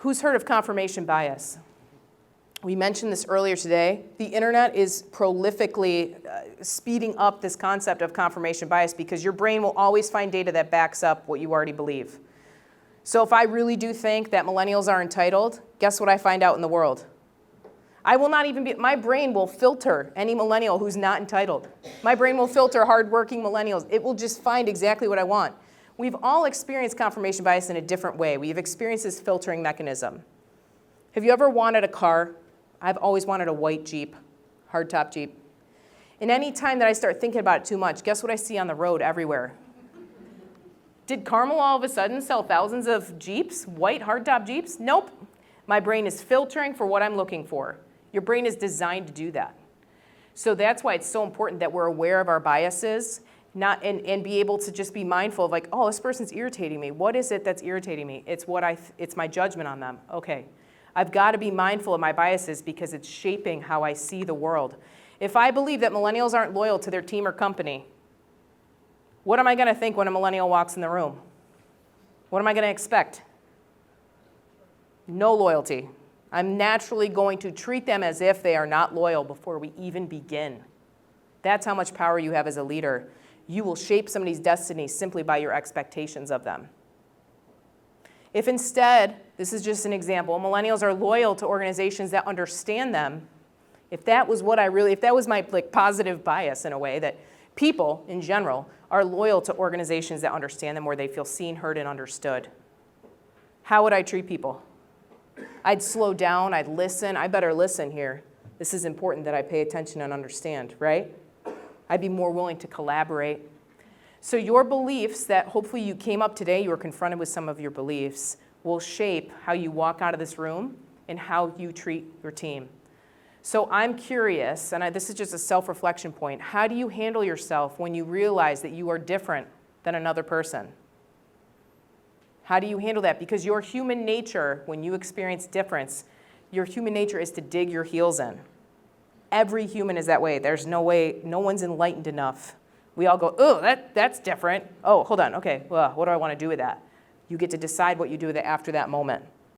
Who's heard of confirmation bias? We mentioned this earlier today. The internet is prolifically speeding up this concept of confirmation bias because your brain will always find data that backs up what you already believe. So if I really do think that millennials are entitled, guess what I find out in the world? I will not even be, my brain will filter any millennial who's not entitled. My brain will filter hardworking millennials. It will just find exactly what I want. We've all experienced confirmation bias in a different way. We've experienced this filtering mechanism. Have you ever wanted a car? I've always wanted a white Jeep, hardtop Jeep. And any time that I start thinking about it too much, guess what I see on the road everywhere? Did Carmel all of a sudden sell thousands of Jeeps, white hardtop Jeeps? Nope. My brain is filtering for what I'm looking for. Your brain is designed to do that. So that's why it's so important that we're aware of our biases and be able to just be mindful of like, oh, this person's irritating me. What is it that's irritating me? It's it's my judgment on them. Okay. I've got to be mindful of my biases because it's shaping how I see the world. If I believe that millennials aren't loyal to their team or company, what am I going to think when a millennial walks in the room? What am I going to expect? No loyalty. I'm naturally going to treat them as if they are not loyal before we even begin. That's how much power you have as a leader. You will shape somebody's destiny simply by your expectations of them. If instead, this is just an example, millennials are loyal to organizations that understand them, if that was my positive bias in a way, that people in general are loyal to organizations that understand them where they feel seen, heard, and understood, how would I treat people? I'd slow down, I'd listen. I better listen here. This is important that I pay attention and understand, right? I'd be more willing to collaborate. So your beliefs that hopefully you came up today, you were confronted with some of your beliefs, will shape how you walk out of this room and how you treat your team. So I'm curious, and this is just a self-reflection point, how do you handle yourself when you realize that you are different than another person? How do you handle that? Because your human nature, when you experience difference, your human nature is to dig your heels in. Every human is that way. There's no way, no one's enlightened enough. We all go, oh, that's different. Oh, hold on, okay, well, what do I want to do with that? You get to decide what you do with it after that moment.